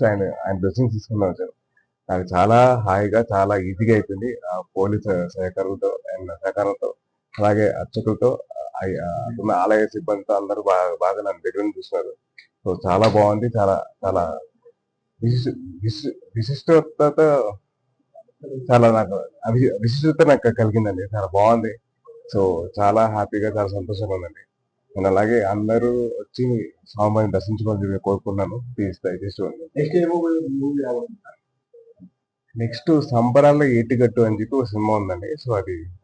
Just ఆయన blessings తీసుకుని వచ్చాను. నాకు చాలా హాయిగా, చాలా ఈజీగా అయిపోయింది. పోలీస్ సహకారంతో అలాగే అర్చకులతో ఉన్న ఆలయ సిబ్బందితో అందరూ బాగా నన్ను దగ్గర నుంచి చూస్తున్నారు. సో చాలా బాగుంది. చాలా చాలా విశిష్టత చాలా నాకు విశిష్టత నాకు కలిగిందండి. చాలా బాగుంది. సో చాలా హ్యాపీగా, చాలా సంతోషంగా ఉందండి. నేను అలాగే అందరూ వచ్చి స్వామివారిని దర్శించుకోవాలని కోరుకున్నాను. ప్లీజ్ దయచేసి నెక్స్ట్ సంబరాల్లో ఏటిగట్టు అని చెప్పి ఒక సినిమా ఉందండి. సో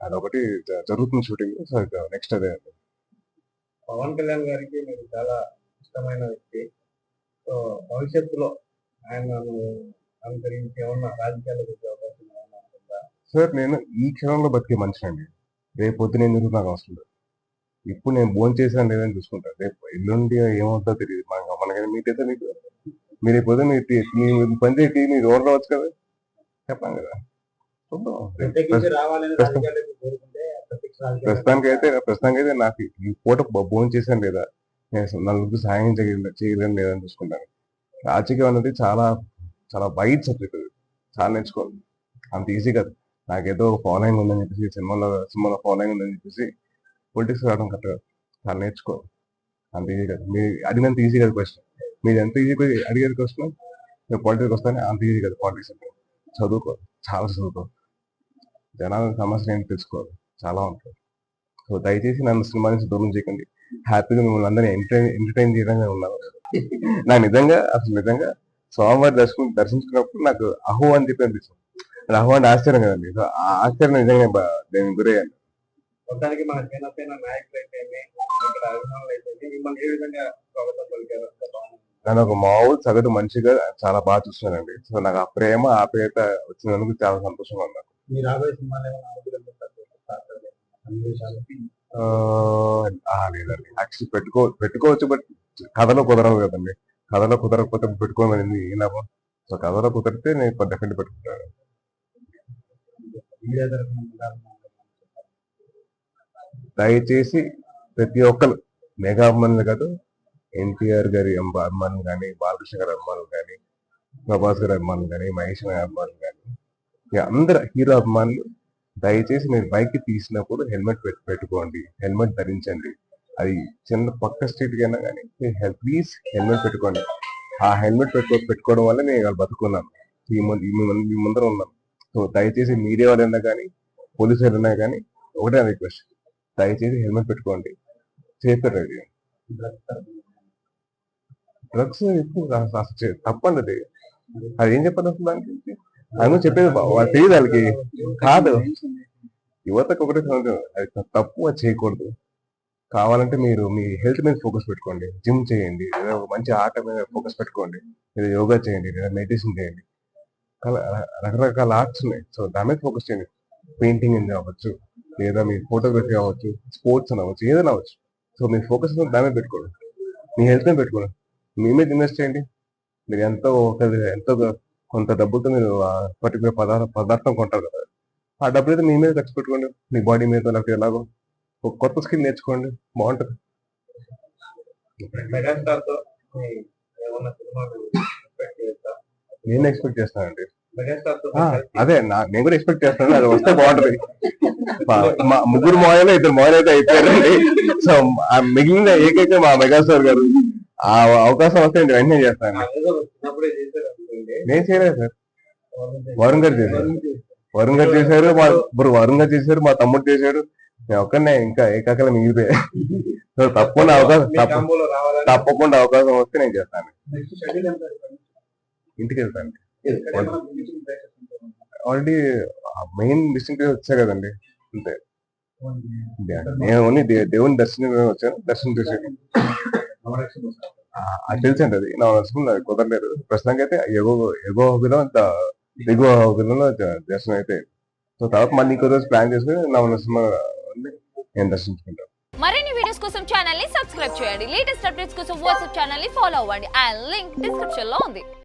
అదొకటి జరుగుతుంది షూటింగ్. సో నెక్స్ట్ అదే అండి. పవన్ కళ్యాణ్ గారికి మీరు చాలా ఇష్టమైన వ్యక్తి. సో భవిష్యత్తులో ఆయన అనుసరించి ఏమన్నా రాజకీయాలకు వచ్చే అవకాశం ఏమన్నా ఉంటుందా? సార్ నేను ఈ క్షణంలో బతికే మనిషినండి. రేపు పొద్దున ఏం జరుగుతుందో నాకు అవసరం లేదు. ఇప్పుడు నేను భోజనం చేశాను లేదని చూసుకుంటాను. రేపు ఎల్లుండి ఏమవుతుందో తెలియదు. మనకైనా మీకైతే మీరు రేపు పొద్దున మీ పని చేసి మీరు ఓన్ రావచ్చు కదా, చెప్పాను కదా. ప్రస్తుతానికైతే నాకు ఈ పూట భోజనం చేశాను లేదా, నేను నలుగురికి సహాయం చేయలేను లేదని చూసుకుంటాను. రాజకీయం అనేది చాలా చాలా వైడ్ సబ్జెక్ట్. అది చాలా నేర్చుకోవాలి. అంత ఈజీ కాదు. నాకేదో ఫాలోయింగ్ ఉందని చెప్పేసి సినిమాలో ఫాలోయింగ్ ఉందని చెప్పేసి పొలిటిక్స్ రావడం కరెక్ట్ కాదు. చాలా నేర్చుకోవాలి. అంత ఈజీ కాదు. మీరు అడిగినంత ఈజీ కాదు క్వశ్చన్. మీరు ఎంత ఈజీ అడిగేది క్వశ్చన్ మీరు పాలిటిక్స్ వస్తానే అంత ఈజీ కాదు. పాలిటిక్స్ అంటే చదువుకోవాలి, చాలా చదువుకోవాలి. జనాల సమస్యలు ఏంటి తెలుసుకోవాలి, చాలా ఉంటుంది. సో దయచేసి నన్ను సినిమా నుంచి దూరం చేయకండి. హ్యాపీగా మిమ్మల్ని అందరినీ ఎంటర్టైన్ చేయడానికి ఉన్నాను. నాకు నిజంగా స్వామివారి దర్శించుకున్నప్పుడు నాకు అహో అని చెప్పి అనిపిస్తుంది. అహో అంటే ఆశ్చర్యం కదండి. సో ఆ ఆశ్చర్యం నిజంగా నేను గురయ్యాను. మొత్తానికి మన జనసేన నాయకులు అయితే ఇక్కడ అభిమానులు అయితే మిమ్మల్ని ఏ విధంగా స్వాగతం పలికారు? నన్ను ఒక మామూలు సగటు మనిషిగా చాలా బాగా చూస్తున్నానండి. సో నాకు ఆ ప్రేమ ఆప్యాయత వచ్చినందుకు చాలా సంతోషంగా ఉన్నాను. మీ రాబోయే సినిమాలు లేదండి. యాక్చువల్లీ పెట్టుకోవచ్చు, బట్ కథలో కుదరదు కదండి. కథలో కుదరకపోతే పెట్టుకోమని ఏం లాభం? సో కథలో కుదిరితే నేను డెఫినెట్ పెట్టుకుంటాను. దయచేసి ప్రతి ఒక్కరు మెగా అభిమానులు కాదు, ఎన్టీఆర్ గారి అభిమానులు కానీ, బాలకృష్ణ గారి అభిమానులు కానీ, ప్రభాస్ గారి అభిమానులు కానీ, మహేష్ గారి అభిమానులు కానీ, అందరు హీరో అభిమానులు దయచేసి మీరు బైక్ తీసినప్పుడు హెల్మెట్ పెట్టుకోండి, హెల్మెట్ ధరించండి. అది చిన్న పక్క స్ట్రీట్కి అయినా కానీ ప్లీజ్ హెల్మెట్ పెట్టుకోండి. ఆ హెల్మెట్ పెట్టుకోవడం వల్ల నేను బతుకున్నాను, మీ ముందర ఉన్నాను. సో దయచేసి మీడియా వాళ్ళైనా కానీ, పోలీసు వాళ్ళైనా కానీ ఒకటే రిక్వెస్ట్, దయచేసి హెల్మెట్ పెట్టుకోండి, సేఫ్ రైడ్ చేయండి. డ్రగ్స్ తప్పండి. అది ఏం చెప్పాలి అసలు దానికి? అని చెప్పేది తెలియదు వాళ్ళకి కాదు. యువతకు ఒకటే అది తప్పు, అది చేయకూడదు. కావాలంటే మీరు మీ హెల్త్ మీద ఫోకస్ పెట్టుకోండి, జిమ్ చేయండి, లేదా ఒక మంచి ఆట మీద ఫోకస్ పెట్టుకోండి, లేదా యోగా చేయండి, లేదా మెడిటేషన్ చేయండి. రకరకాల ఆర్ట్స్ ఉన్నాయి. సో దాని మీద ఫోకస్ చేయండి. పెయింటింగ్ అవ్వచ్చు, లేదా మీ ఫోటోగ్రఫీ అవ్వచ్చు, స్పోర్ట్స్ అని అవ్వచ్చు, ఏదైనా అవ్వచ్చు. సో మీ ఫోకస్ దాని మీద పెట్టుకోండి, మీ హెల్త్ మీద పెట్టుకోండి. మీ మీద ఇన్వెస్ట్ చేయండి. మీరు ఎంతో కొంత డబ్బుతో మీరు పర్టికులర్ పదార్థం కొంటారు కదా, ఆ డబ్బులు అయితే మీ మీద ఖర్చు పెట్టుకోండి. మీ బాడీ మీద లేకపోతే ఎలాగో ఒక కొత్త స్కిల్ నేర్చుకోండి, బాగుంటుంది. నేను ఎక్స్పెక్ట్ చేస్తానండి. అదే నేను కూడా ఎక్స్పెక్ట్ చేస్తాను. అది వస్తే బాగుంటది. మా ముగ్గురు మోయలు 2 మోయలు అయితే అయిపోయారండి. సో మిగిలిన ఏకైతే మా మెగాస్టార్ గారు. ఆ అవకాశం వస్తే నేను వెంటనే చేస్తాను. నేను చేయలేదు సార్, వరుణ్ గారు చేశారు. వరుణ్ గారు చేశారు, మా తమ్ముడు చేశాడు. నేను ఒక్కనే ఇంకా ఏకాకలం మిగిలిపోయా. సో తప్పకుండా అవకాశం వస్తే నేను చేస్తాను. ఇంటికి వెళ్తాను. ఆల్రెడీ మెయిన్ డిస్టింక్ట్ వచ్చా కదండి, అంతే. నేను ఓన్లీ దేవుని దర్శనం వచ్చాను, దర్శనం చేశాను. అది తెలిసండి. అది నా నరసింహ కుదరలేదు ప్రస్తుతానికి అయితే. ఎగో హోబీలో దిగువ హోబీలో దర్శనం అయితే. సో తర్వాత మళ్ళీ ఇంకో రోజు ప్లాన్ చేసుకుని నా నరసింహ నేను దర్శించుకుంటాను. మరిన్ని వీడియోస్ కోసం ఛానల్ ని సబ్స్క్రైబ్ చేయండి. లేటెస్ట్ అప్డేట్స్ కోసం వాట్సాప్ ఛానల్ ని ఫాలో అవ్వండి. ఆ లింక్ డిస్క్రిప్షన్ లో ఉంది.